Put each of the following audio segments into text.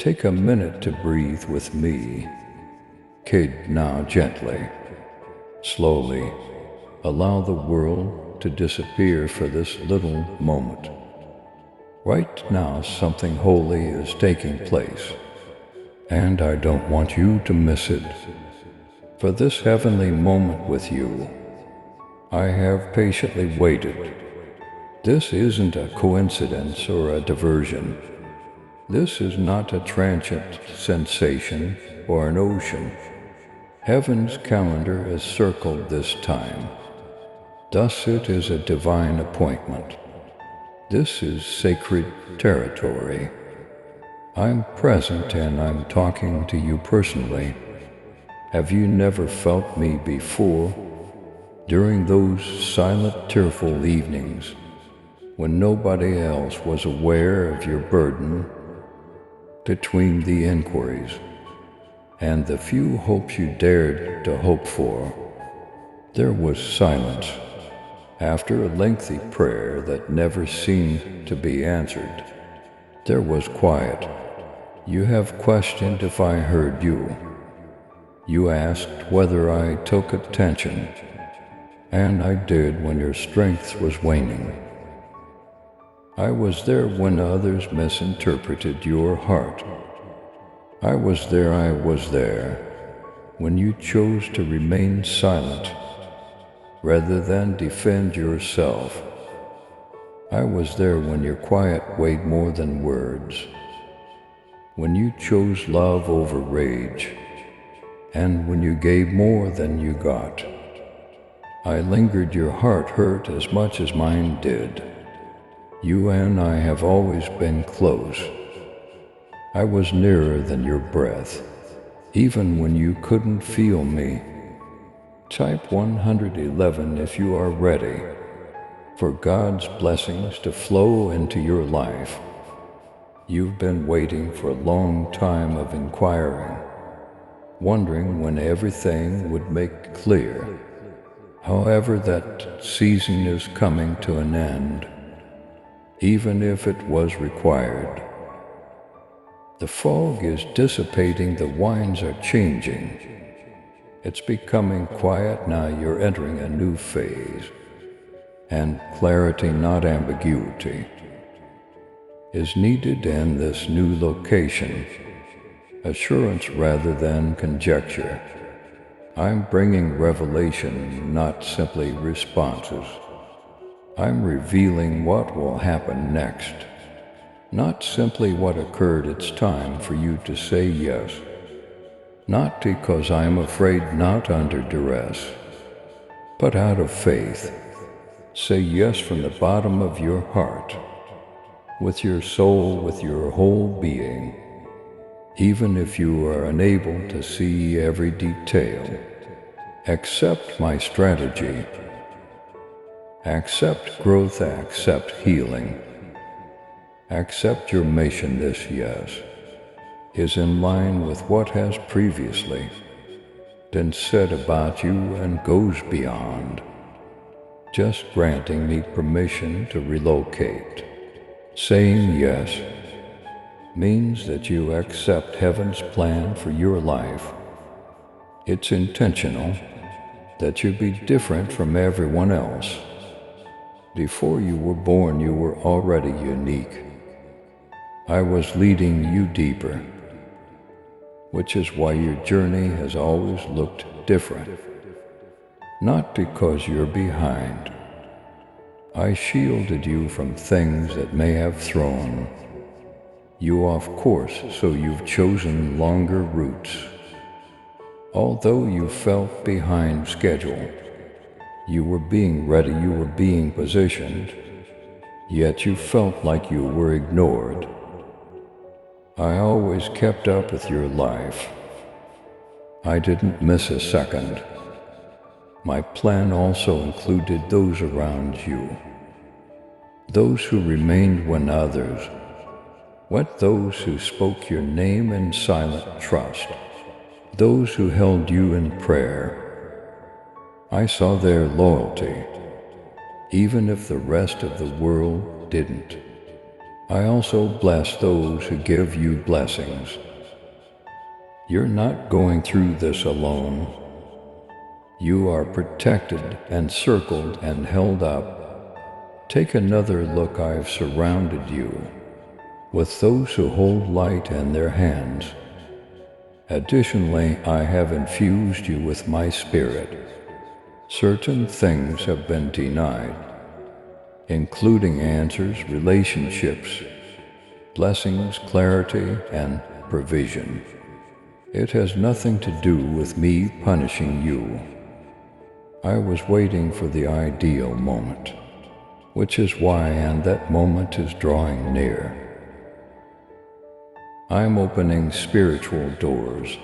take a minute to breathe with me. Kid, now gently, slowly, allow the world to disappear for this little moment. Right now, something holy is taking place, and I don't want you to miss it. For this heavenly moment with you, I have patiently waited. This isn't a coincidence or a diversion. This is not a transient sensation or an ocean. Heaven's calendar has circled this time. Thus it is a divine appointment. This is sacred territory. I'm present and I'm talking to you personally. Have you never felt me before? During those silent, tearful evenings, when nobody else was aware of your burden, between the inquiries and the few hopes you dared to hope for, there was silence. After a lengthy prayer that never seemed to be answered, there was quiet. You have questioned if I heard you. You asked whether I took attention, and I did when your strength was waning. I was there when others misinterpreted your heart. I was there when you chose to remain silent rather than defend yourself. I was there when your quiet weighed more than words, when you chose love over rage, and when you gave more than you got. I lingered. Your heart hurt as much as mine did. You and I have always been close. I was nearer than your breath, even when you couldn't feel me. Type 111 if you are ready for God's blessings to flow into your life. You've been waiting for a long time of inquiring, wondering when everything would make clear. However, that season is coming to an end, even if it was required. The fog is dissipating, the winds are changing. It's becoming quiet now. You're entering a new phase, and clarity, not ambiguity, is needed in this new location. Assurance rather than conjecture. I'm bringing revelation, not simply responses. I'm revealing what will happen next, not simply what occurred. It's time for you to say yes, not because I'm afraid, not under duress, but out of faith. Say yes from the bottom of your heart, with your soul, with your whole being, even if you are unable to see every detail. Accept my strategy. Accept growth, accept healing. Accept your mission. This yes is in line with what has previously been said about you and goes beyond just granting me permission to relocate. Saying yes means that you accept heaven's plan for your life. It's intentional that you be different from everyone else. Before you were born, you were already unique. I was leading you deeper, which is why your journey has always looked different. Not because you're behind. I shielded you from things that may have thrown you off course, so you've chosen longer routes. Although you felt behind schedule, you were being ready, you were being positioned, yet you felt like you were ignored. I always kept up with your life. I didn't miss a second. My plan also included those around you, those who remained when others went, those who spoke your name in silent trust, those who held you in prayer. I saw their loyalty, even if the rest of the world didn't. I also bless those who give you blessings. You're not going through this alone. You are protected and circled and held up. Take another look. I've surrounded you with those who hold light in their hands. Additionally, I have infused you with my spirit. Certain things have been denied, including answers, relationships, blessings, clarity, and provision. It has nothing to do with me punishing you. I was waiting for the ideal moment, which is why, and that moment is drawing near. I'm opening spiritual doors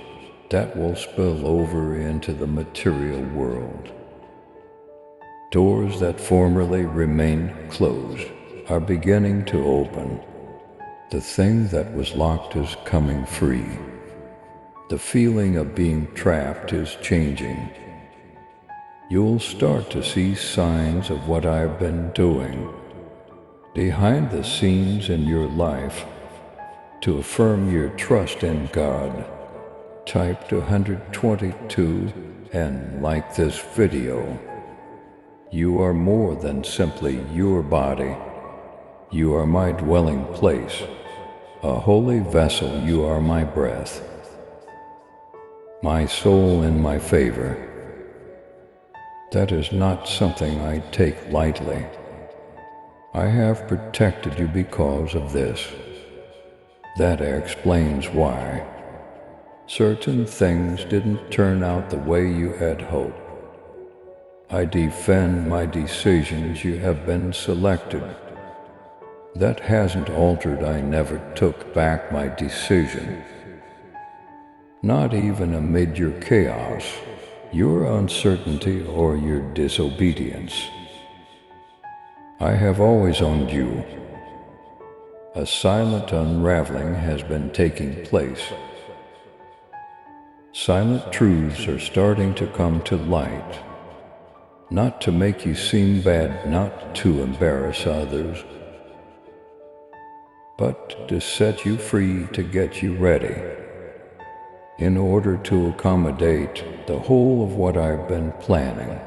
that will spill over into the material world. Doors that formerly remained closed are beginning to open. The thing that was locked is coming free. The feeling of being trapped is changing. You'll start to see signs of what I've been doing behind the scenes in your life. To affirm your trust in God, type 122 and like this video. You are more than simply your body. You are my dwelling place, a holy vessel. You are my breath, my soul, and my favor. That is not something I take lightly. I have protected you because of this. That explains why certain things didn't turn out the way you had hoped. I defend my decisions. You have been selected. That hasn't altered. I never took back my decision. Not even amid your chaos, your uncertainty, or your disobedience. I have always owned you. A silent unraveling has been taking place. Silent truths are starting to come to light, not to make you seem bad, not to embarrass others, but to set you free, to get you ready, in order to accommodate the whole of what I've been planning.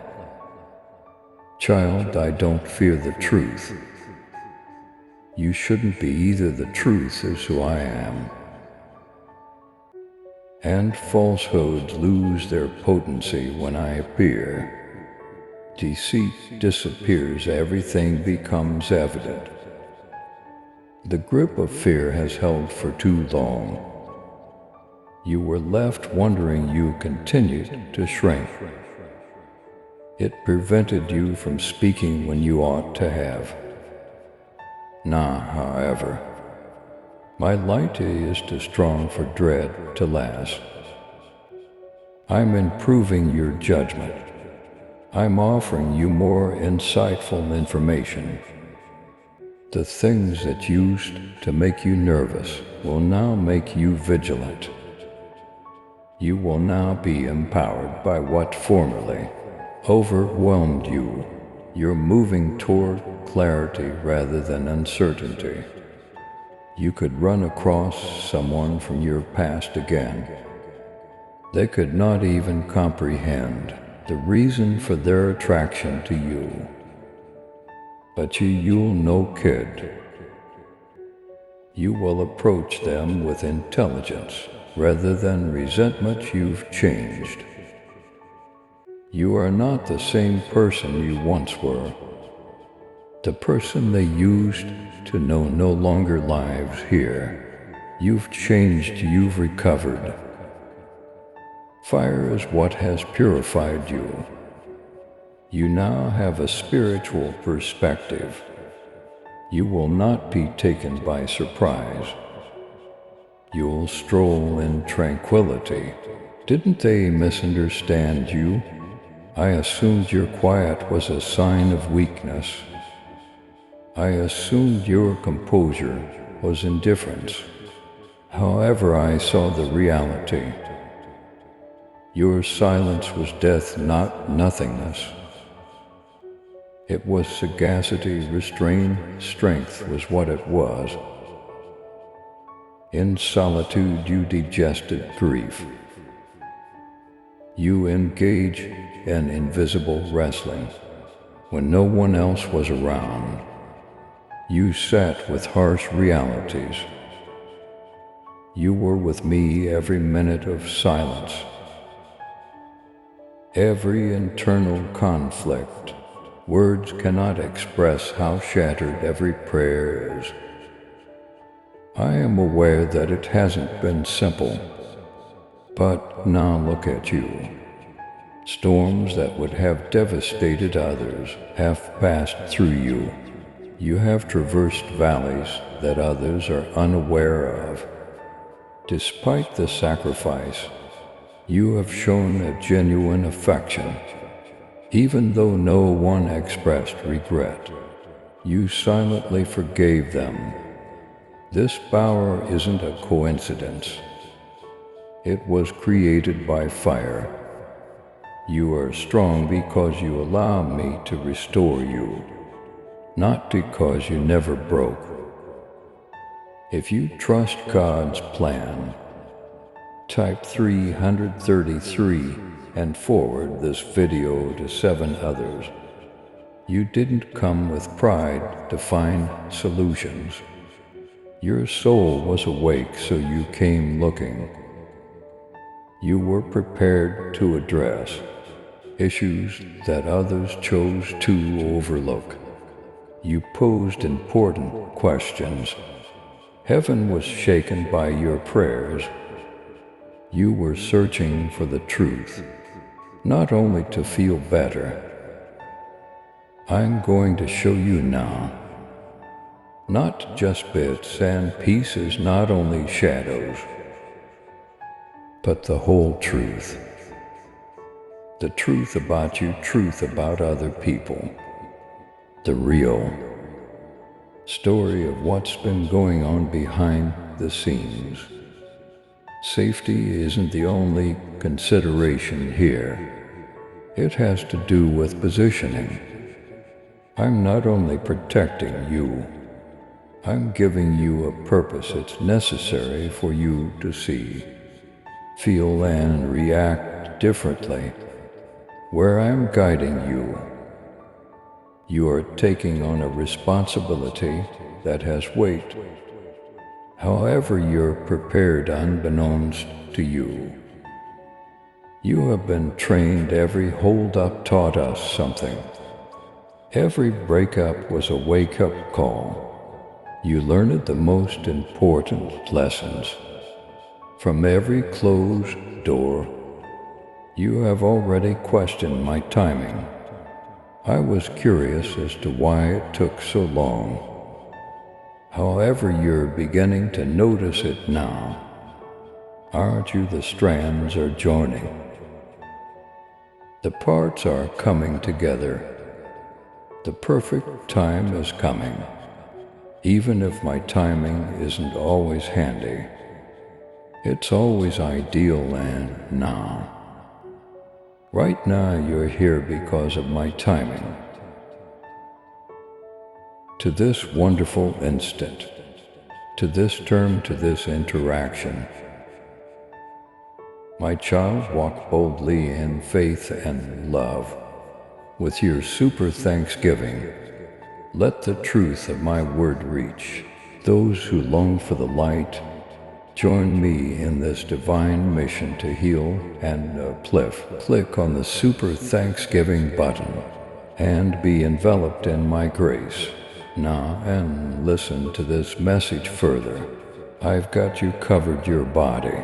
Child, I don't fear the truth. You shouldn't be either. The truth is who I am. And falsehoods lose their potency when I appear. Deceit disappears. Everything becomes evident. The grip of fear has held for too long. You were left wondering. You continued to shrink. It prevented you from speaking when you ought to have. Now, however, my light is too strong for dread to last. I'm improving your judgment. I'm offering you more insightful information. The things that used to make you nervous will now make you vigilant. You will now be empowered by what formerly overwhelmed you. You're moving toward clarity rather than uncertainty. You could run across someone from your past again. They could not even comprehend the reason for their attraction to you. But you'll know, kid. You will approach them with intelligence rather than resentment. You've changed. You are not the same person you once were. The person they used to know no longer lives here. You've changed. You've recovered. Fire is what has purified you. You now have a spiritual perspective. You will not be taken by surprise. You'll stroll in tranquility. Didn't they misunderstand you? I assumed your quiet was a sign of weakness. I assumed your composure was indifference. However, I saw the reality. Your silence was death, not nothingness. It was sagacity, restrained strength was what it was. In solitude you digested grief. You engage in invisible wrestling. When no one else was around, you sat with harsh realities. You were with me every minute of silence, every internal conflict. Words cannot express how shattered every prayer is. I am aware that it hasn't been simple, but now look at you. Storms that would have devastated others have passed through you. You have traversed valleys that others are unaware of. Despite the sacrifice, you have shown a genuine affection. Even though no one expressed regret, you silently forgave them. This power isn't a coincidence. It was created by fire. You are strong because you allow me to restore you, not because you never broke. If you trust God's plan, type 333 and forward this video to 7 others. You didn't come with pride to find solutions. Your soul was awake, so you came looking. You were prepared to address issues that others chose to overlook. You posed important questions. Heaven was shaken by your prayers. You were searching for the truth, not only to feel better. I'm going to show you now. Not just bits and pieces, not only shadows, but the whole truth. The truth about you, truth about other people. The real story of what's been going on behind the scenes. Safety isn't the only consideration here. It has to do with positioning. I'm not only protecting you, I'm giving you a purpose it's necessary for you to see, feel, and react differently. Where I'm guiding you, you are taking on a responsibility that has weight. However, you're prepared unbeknownst to you. You have been trained. Every hold-up taught us something. Every breakup was a wake-up call. You learned the most important lessons. From every closed door, you have already questioned my timing. I was curious as to why it took so long. However, you're beginning to notice it now. Aren't you? The strands are joining. The parts are coming together. The perfect time is coming. Even if my timing isn't always handy, it's always ideal and now. Right now you're here because of my timing. To this wonderful instant, to this term, to this interaction. My child, walk boldly in faith and love. With your super thanksgiving, let the truth of my word reach those who long for the light. Join me in this divine mission to heal and uplift. Click on the super thanksgiving button and be enveloped in my grace. Now, and listen to this message further. I've got you covered, your body,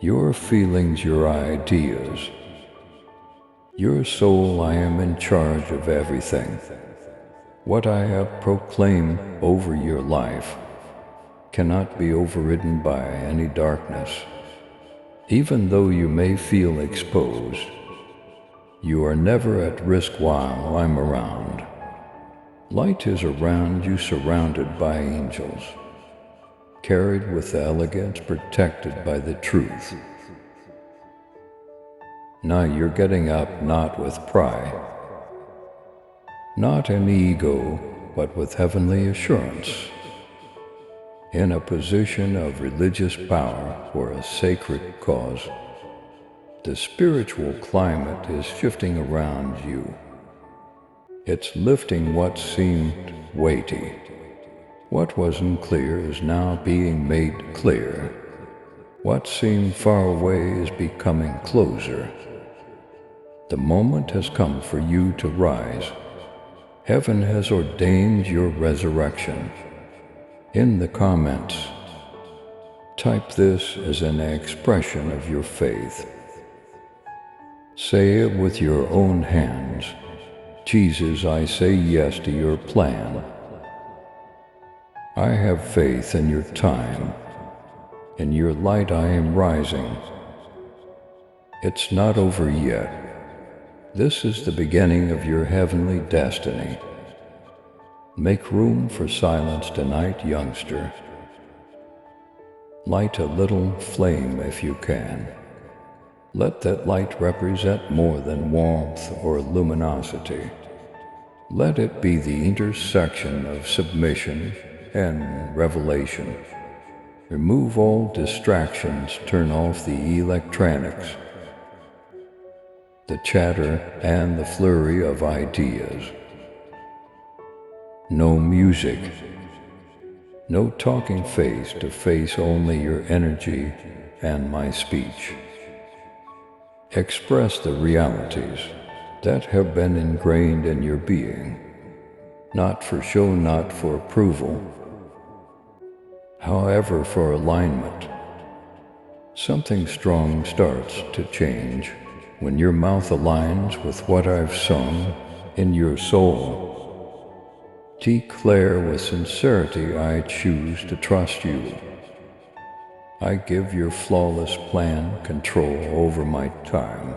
your feelings, your ideas, your soul. I am in charge of everything. What I have proclaimed over your life cannot be overridden by any darkness. Even though you may feel exposed, you are never at risk while I'm around. Light is around you, surrounded by angels, carried with elegance, protected by the truth. Now you're getting up, not with pride, not in ego, but with heavenly assurance, in a position of religious power for a sacred cause. The spiritual climate is shifting around you. It's lifting what seemed weighty. What wasn't clear is now being made clear. What seemed far away is becoming closer. The moment has come for you to rise. Heaven has ordained your resurrection. In the comments, type this as an expression of your faith. Say it with your own hands. Jesus, I say yes to your plan. I have faith in your time. In your light I am rising. It's not over yet. This is the beginning of your heavenly destiny. Make room for silence tonight, youngster. Light a little flame if you can. Let that light represent more than warmth or luminosity. Let it be the intersection of submission and revelation. Remove all distractions, turn off the electronics, the chatter and the flurry of ideas. No music, no talking face to face, only your energy and my speech. Express the realities that have been ingrained in your being, not for show, not for approval, however for alignment. Something strong starts to change when your mouth aligns with what I've sung in your soul. Declare with sincerity, I choose to trust you. I give your flawless plan control over my time.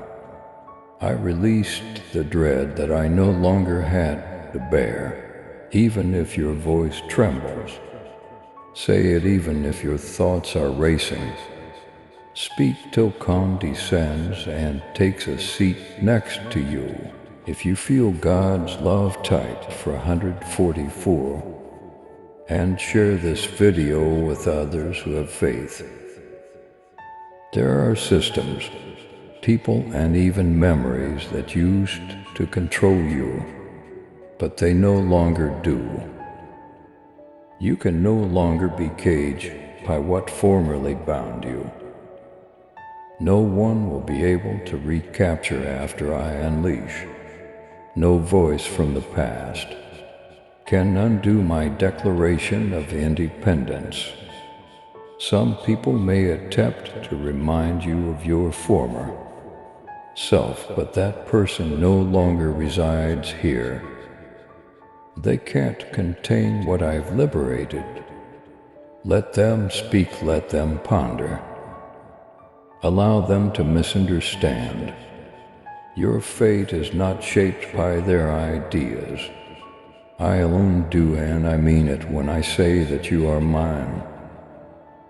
I released the dread that I no longer had to bear, even if your voice trembles. Say it even if your thoughts are racing. Speak till calm descends and takes a seat next to you. If you feel God's love tight for 144, and share this video with others who have faith. There are systems, people, and even memories that used to control you, but they no longer do. You can no longer be caged by what formerly bound you. No one will be able to recapture after I unleash. No voice from the past can undo my declaration of independence. Some people may attempt to remind you of your former self, but that person no longer resides here. They can't contain what I've liberated. Let them speak, let them ponder. Allow them to misunderstand. Your fate is not shaped by their ideas. I alone do, and I mean it when I say that you are mine.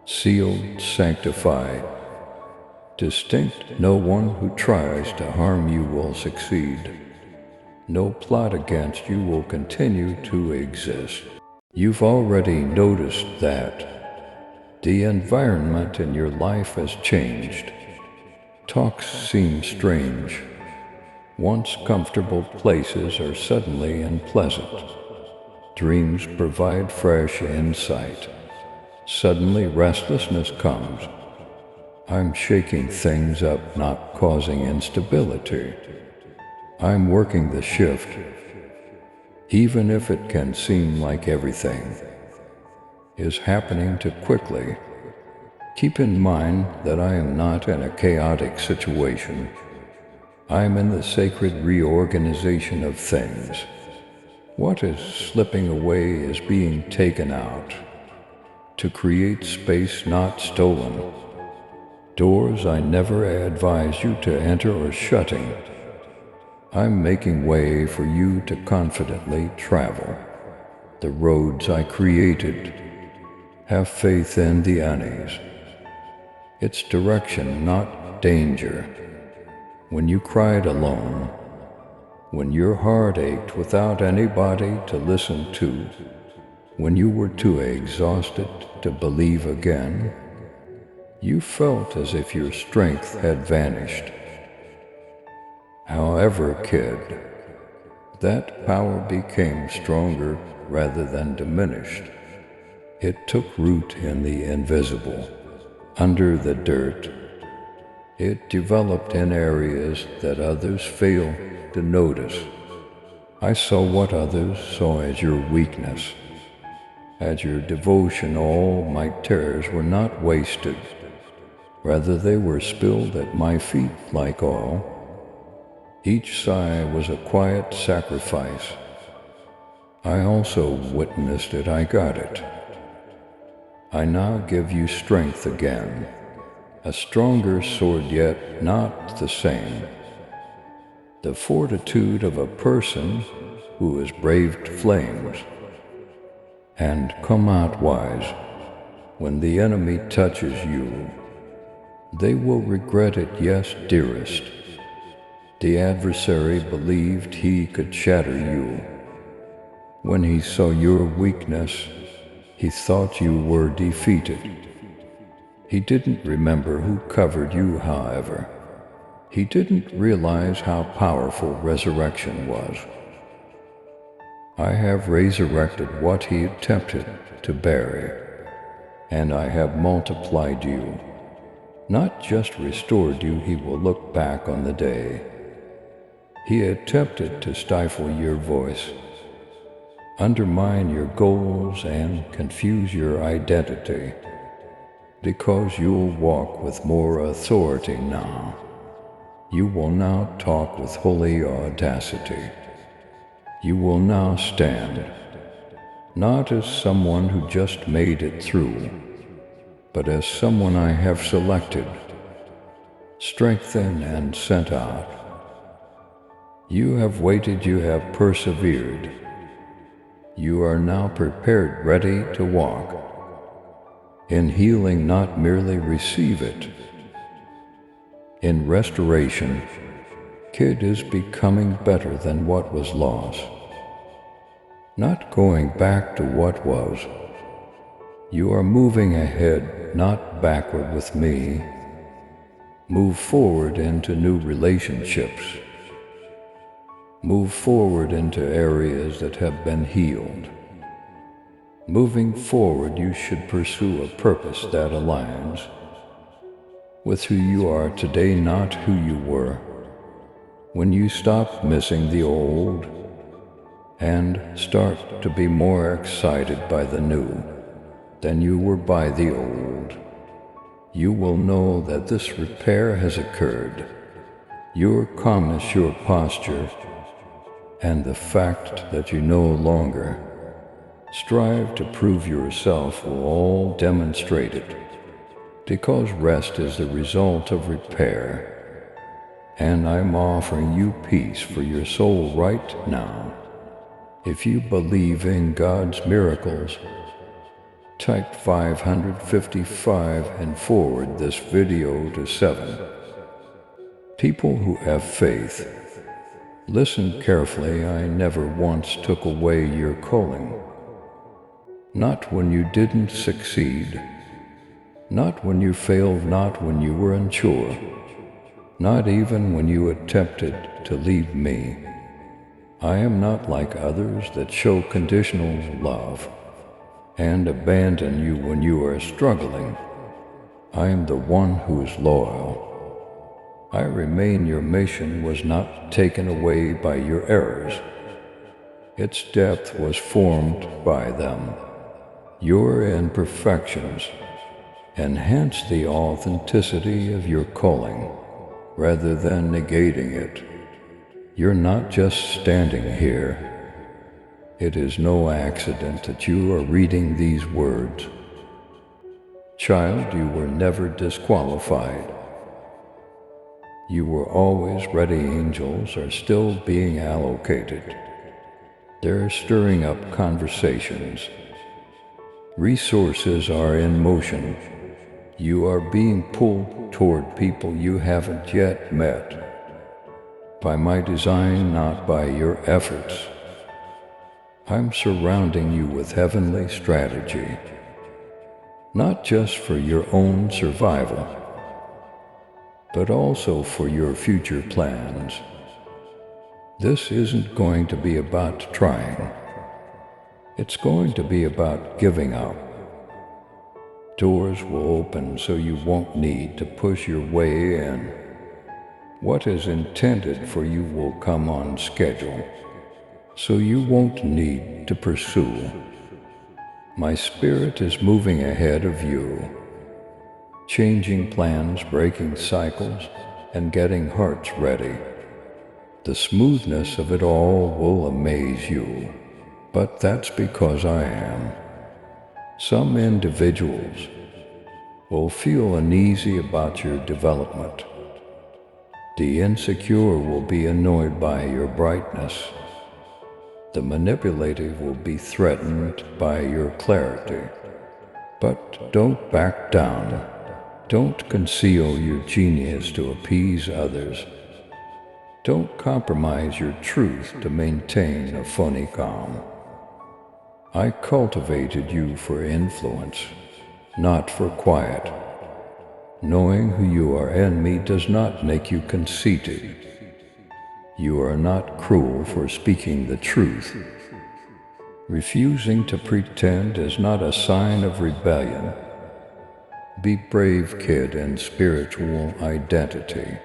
Sealed, sanctified, distinct. No one who tries to harm you will succeed. No plot against you will continue to exist. You've already noticed that the environment in your life has changed. Talks seem strange. Once comfortable places are suddenly unpleasant. Dreams provide fresh insight. Suddenly restlessness comes. I'm shaking things up, not causing instability. I'm working the shift, even if it can seem like everything is happening too quickly. Keep in mind that I am not in a chaotic situation. I'm in the sacred reorganization of things. What is slipping away is being taken out to create space not stolen. Doors I never advised you to enter are shutting. I'm making way for you to confidently travel the roads I created. Have faith in the unease. It's direction, not danger. When you cried alone, when your heart ached without anybody to listen to, when you were too exhausted to believe again, you felt as if your strength had vanished. However, kid, that power became stronger rather than diminished. It took root in the invisible, under the dirt. It developed in areas that others fail to notice. I saw what others saw as your weakness. As your devotion, all my tears were not wasted. Rather, they were spilled at my feet like oil. Each sigh was a quiet sacrifice. I also witnessed it, I got it. I now give you strength again, a stronger sword yet not the same. The fortitude of a person who has braved flames and come out wise. When the enemy touches you, they will regret it, yes, dearest. The adversary believed he could shatter you. When he saw your weakness, he thought you were defeated. He didn't remember who covered you, however. He didn't realize how powerful resurrection was. I have resurrected what he attempted to bury, and I have multiplied you. Not just restored you, he will look back on the day. He attempted to stifle your voice, undermine your goals, and confuse your identity, because you'll walk with more authority now. You will now talk with holy audacity. You will now stand, not as someone who just made it through, but as someone I have selected, strengthened, and sent out. You have waited, you have persevered. You are now prepared, ready to walk. In healing, not merely receive it. In restoration, kid is becoming better than what was lost. Not going back to what was. You are moving ahead, not backward with me. Move forward into new relationships. Move forward into areas that have been healed. Moving forward, you should pursue a purpose that aligns with who you are today, not who you were. When you stop missing the old and start to be more excited by the new than you were by the old, you will know that this repair has occurred. Your calmness, your posture, and the fact that you no longer strive to prove yourself will all demonstrate it, because rest is the result of repair, and I'm offering you peace for your soul right now. If you believe in God's miracles, type 555 and forward this video to 7. People who have faith, listen carefully. I never once took away your calling. Not when you didn't succeed. Not when you failed, not when you were unsure. Not even when you attempted to leave me. I am not like others that show conditional love and abandon you when you are struggling. I am the one who is loyal. I remain. Your mission was not taken away by your errors. Its depth was formed by them. Your imperfections enhance the authenticity of your calling rather than negating it. You're not just standing here. It is no accident that you are reading these words. Child, you were never disqualified. You were always ready. Angels are still being allocated. They're stirring up conversations. Resources are in motion. You are being pulled toward people you haven't yet met. by my design, not by your efforts. I'm surrounding you with heavenly strategy, not just for your own survival, but also for your future plans. This isn't going to be about trying. It's going to be about giving up. Doors will open so you won't need to push your way in. What is intended for you will come on schedule, so you won't need to pursue. My spirit is moving ahead of you, changing plans, breaking cycles, and getting hearts ready. The smoothness of it all will amaze you, but that's because I am. Some individuals will feel uneasy about your development. The insecure will be annoyed by your brightness. The manipulative will be threatened by your clarity. But don't back down. Don't conceal your genius to appease others. Don't compromise your truth to maintain a funny calm. I cultivated you for influence, not for quiet. Knowing who you are in me does not make you conceited. You are not cruel for speaking the truth. Refusing to pretend is not a sign of rebellion. Be brave, kid, in spiritual identity,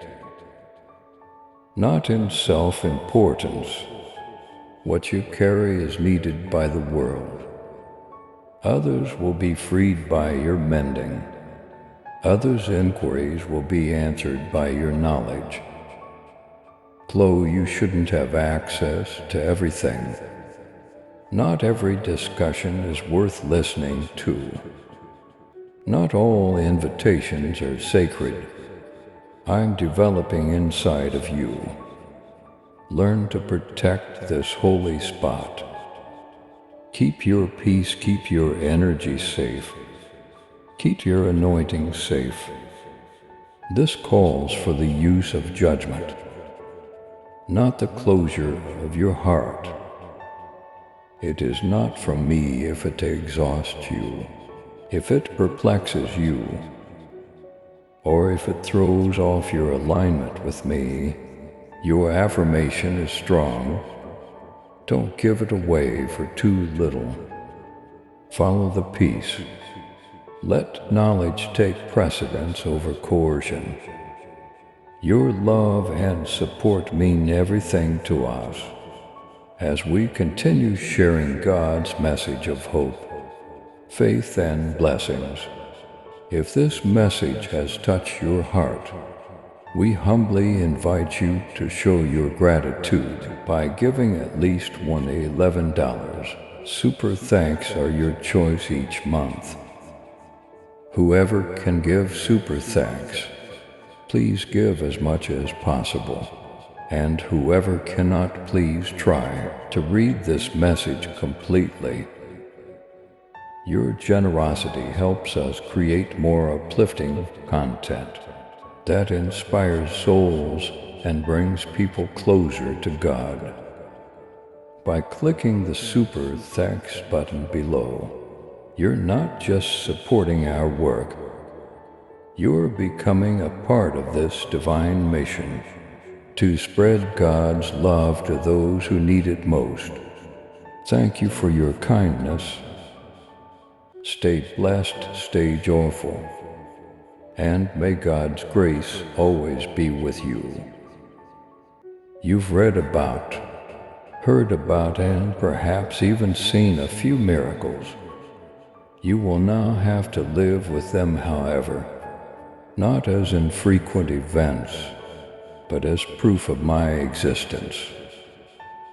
not in self-importance. What you carry is needed by the world. Others will be freed by your mending. Others' inquiries will be answered by your knowledge. Chloe, you shouldn't have access to everything. Not every discussion is worth listening to. Not all invitations are sacred. I'm developing inside of you. Learn to protect this holy spot. Keep your peace, keep your energy safe. Keep your anointing safe. This calls for the use of judgment, not the closure of your heart. It is not from me if it exhausts you, if it perplexes you, or if it throws off your alignment with me. Your affirmation is strong. Don't give it away for too little. Follow the peace. Let knowledge take precedence over coercion. Your love and support mean everything to us as we continue sharing God's message of hope, faith, and blessings. If this message has touched your heart, we humbly invite you to show your gratitude by giving at least $11. Super thanks are your choice each month. Whoever can give super thanks, please give as much as possible. And whoever cannot, please try to read this message completely. Your generosity helps us create more uplifting content that inspires souls and brings people closer to God. By clicking the Super Thanks button below, you're not just supporting our work, you're becoming a part of this divine mission to spread God's love to those who need it most. Thank you for your kindness. Stay blessed, stay joyful, and may God's grace always be with you. You've read about, heard about, and perhaps even seen a few miracles. You will now have to live with them, however, not as infrequent events, but as proof of my existence.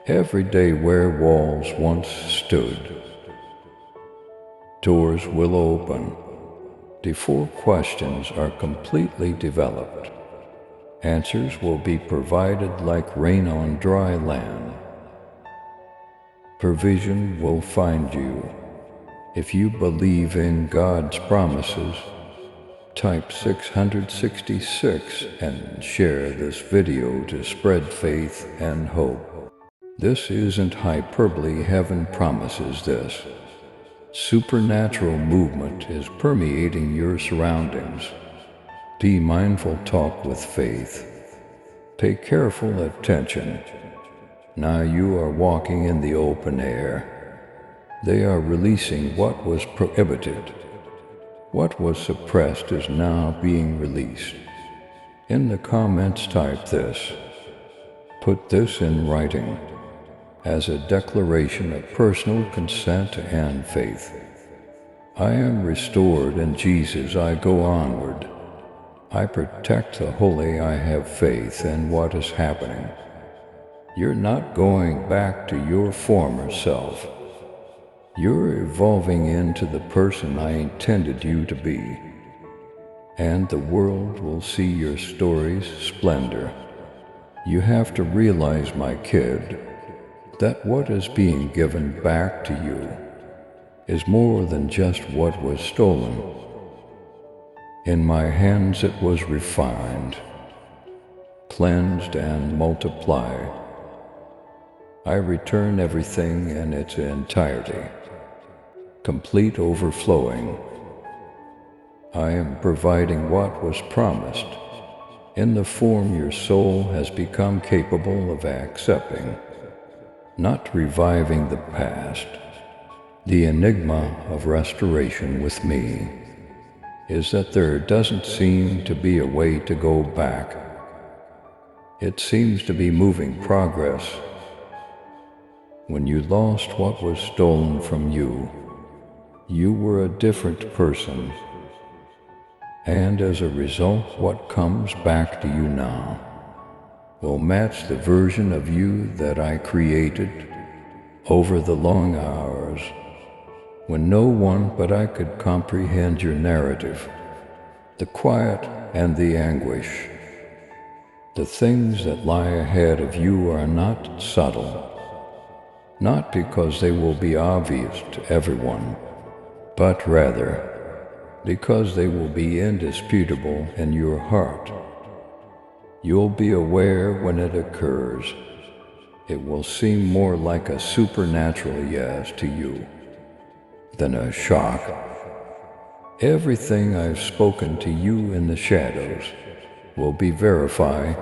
Every day where walls once stood, doors will open. Before questions are completely developed, answers will be provided like rain on dry land. Provision will find you if you believe in God's promises. Type 666 and share this video to spread faith and hope. This isn't hyperbole, heaven promises this. Supernatural movement is permeating your surroundings. Be mindful, talk with faith. Pay careful attention. Now you are walking in the open air. They are releasing what was prohibited. What was suppressed is now being released. In the comments type this. Put this in writing as a declaration of personal consent and faith. I am restored in Jesus, I go onward. I protect the holy, I have faith in what is happening. You're not going back to your former self. You're evolving into the person I intended you to be. And the world will see your story's splendor. You have to realize, my kid, that what is being given back to you is more than just what was stolen. In my hands it was refined, cleansed, and multiplied. I return everything in its entirety, complete, overflowing. I am providing what was promised in the form your soul has become capable of accepting, not reviving the past. The enigma of restoration with me is that there doesn't seem to be a way to go back. It seems to be moving progress. When you lost what was stolen from you, you were a different person. And as a result, what comes back to you now will match the version of you that I created over the long hours when no one but I could comprehend your narrative, the quiet and the anguish. The things that lie ahead of you are not subtle, not because they will be obvious to everyone, but rather because they will be indisputable in your heart. You'll be aware when it occurs. It will seem more like a supernatural yes to you than a shock. Everything I've spoken to you in the shadows will be verified.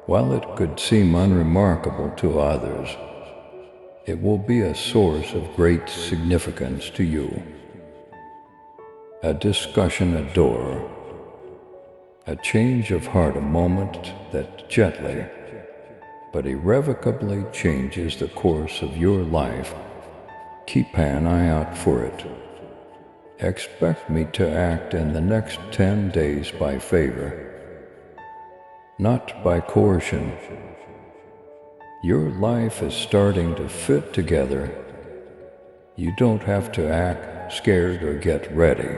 While it could seem unremarkable to others, it will be a source of great significance to you. A discussion, a door, a change of heart, a moment that gently but irrevocably changes the course of your life. Keep an eye out for it. Expect me to act in the next 10 days by favor, not by coercion. Your life is starting to fit together. You don't have to act scared or get ready.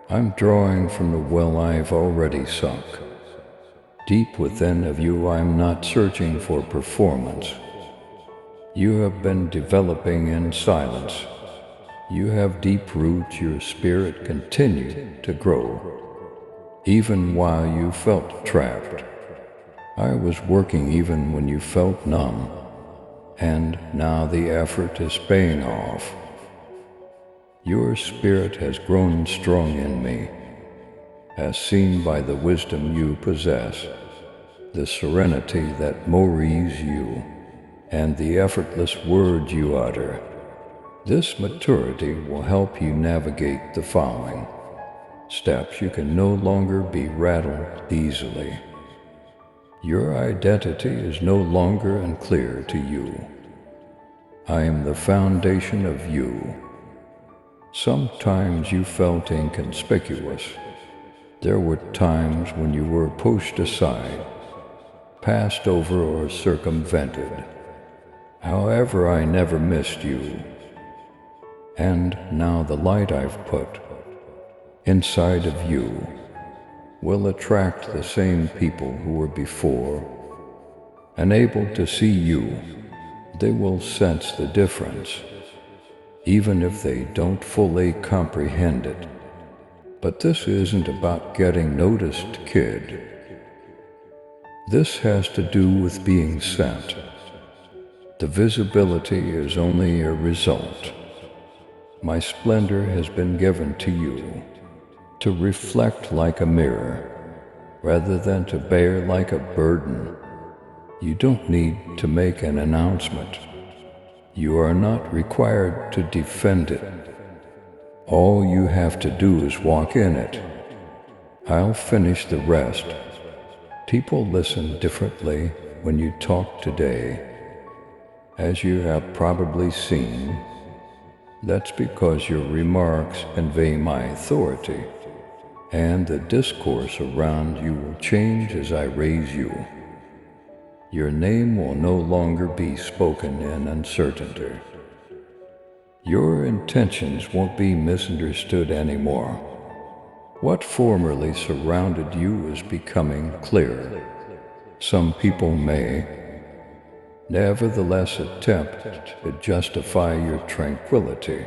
I'm drawing from the well I've already sunk. Deep within of you, I'm not searching for performance. You have been developing in silence. You have deep roots, your spirit continued to grow. Even while you felt trapped, I was working even when you felt numb. And now the effort is paying off. Your spirit has grown strong in me, as seen by the wisdom you possess, the serenity that mores you, and the effortless words you utter. This maturity will help you navigate the following steps. You can no longer be rattled easily. Your identity is no longer unclear to you. I am the foundation of you. Sometimes you felt inconspicuous. There were times when you were pushed aside, passed over, or circumvented. However, I never missed you. And now the light I've put inside of you will attract the same people who were before. Unable to see you, they will sense the difference, even if they don't fully comprehend it. But this isn't about getting noticed, kid. This has to do with being sent. The visibility is only a result. My splendor has been given to you to reflect like a mirror, rather than to bear like a burden. You don't need to make an announcement. You are not required to defend it. All you have to do is walk in it. I'll finish the rest. People listen differently when you talk today. As you have probably seen, that's because your remarks convey my authority, and the discourse around you will change as I raise you. Your name will no longer be spoken in uncertainty. Your intentions won't be misunderstood anymore. What formerly surrounded you is becoming clear. Some people may, nevertheless, attempt to justify your tranquility.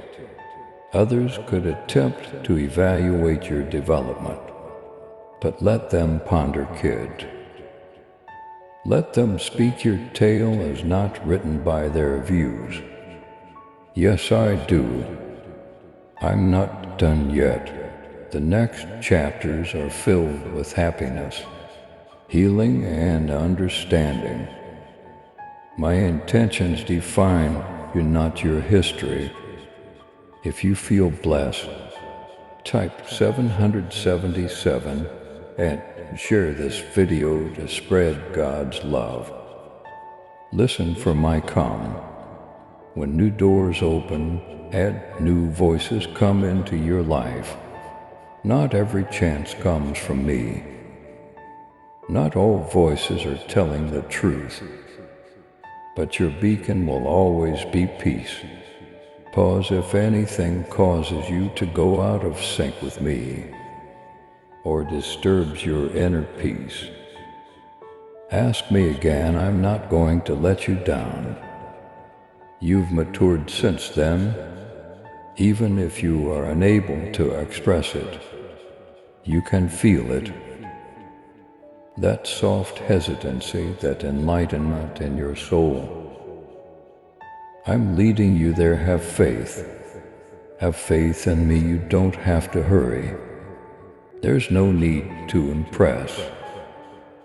Others could attempt to evaluate your development. But let them ponder, kid. Let them speak your tale as not written by their views. Yes, I do. I'm not done yet. The next chapters are filled with happiness, healing, and understanding. My intentions define you, not your history. If you feel blessed, type 777 and share this video to spread God's love. Listen for my come. When new doors open and new voices come into your life, not every chance comes from me. Not all voices are telling the truth, but your beacon will always be peace. Pause if anything causes you to go out of sync with me or disturbs your inner peace. Ask me again. I'm not going to let you down. You've matured since then. Even if you are unable to express it, you can feel it. That soft hesitancy, that enlightenment in your soul. I'm leading you there. Have faith. Have faith in me. You don't have to hurry. There's no need to impress.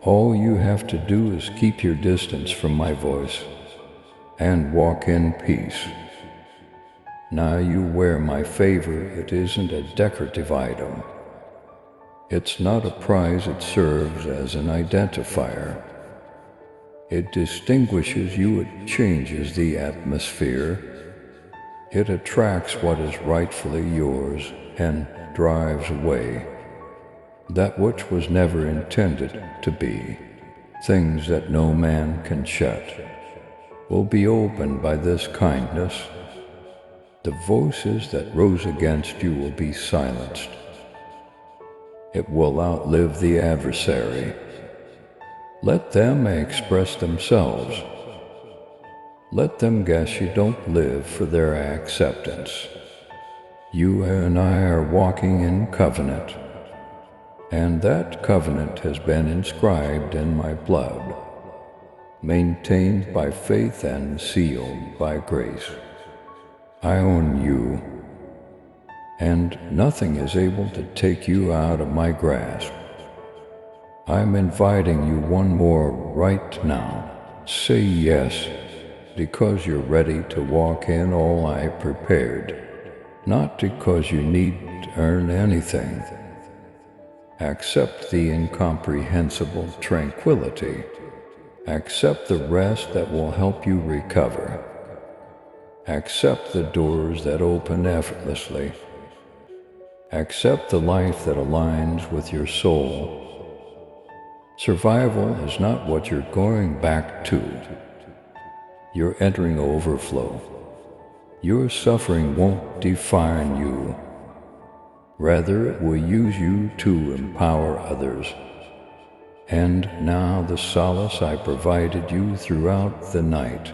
All you have to do is keep your distance from my voice and walk in peace. Now you wear my favor. It isn't a decorative item. It's not a prize. It serves as an identifier. It distinguishes you. It changes the atmosphere. It attracts what is rightfully yours and drives away that which was never intended to be. Things that no man can shut will be opened by this kindness. The voices that rose against you will be silenced. It will outlive the adversary. Let them express themselves. Let them guess you don't live for their acceptance. You and I are walking in covenant, and that covenant has been inscribed in my blood, maintained by faith and sealed by grace. I own you, and nothing is able to take you out of my grasp. I'm inviting you one more right now. Say yes, because you're ready to walk in all I prepared, not because you need to earn anything. Accept the incomprehensible tranquility. Accept the rest that will help you recover. Accept the doors that open effortlessly. Accept the life that aligns with your soul. Survival is not what you're going back to. You're entering overflow. Your suffering won't define you. Rather, it will use you to empower others. And now the solace I provided you throughout the night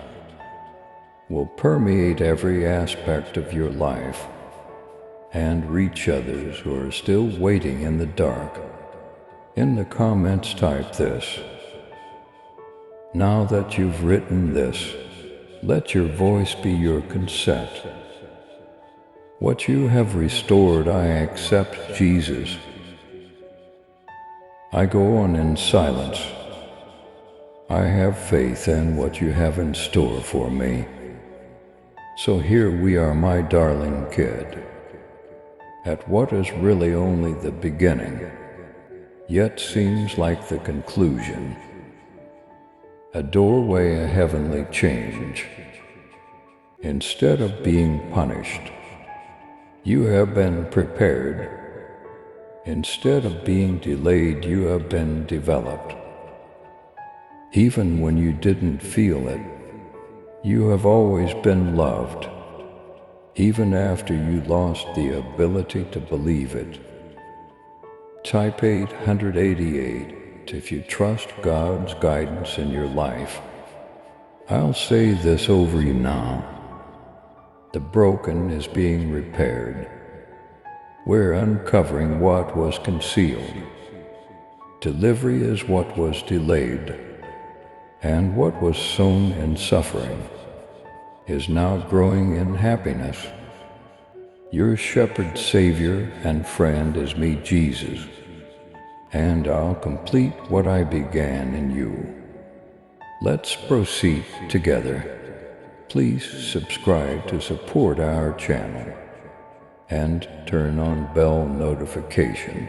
will permeate every aspect of your life and reach others who are still waiting in the dark. In the comments type this: now that you've written this, let your voice be your consent. What you have restored, I accept, Jesus. I go on in silence. I have faith in what you have in store for me. So here we are, my darling kid, at what is really only the beginning, yet seems like the conclusion. A doorway, a heavenly change. Instead of being punished, you have been prepared. Instead of being delayed, you have been developed. Even when you didn't feel it, you have always been loved, even after you lost the ability to believe it. Type 888 if you trust God's guidance in your life. I'll say this over you now. The broken is being repaired. We're uncovering what was concealed. Delivery is what was delayed, and what was sown in suffering is now growing in happiness. Your shepherd, savior, and friend is me, Jesus, and I'll complete what I began in you. Let's proceed together. Please subscribe to support our channel and turn on bell notification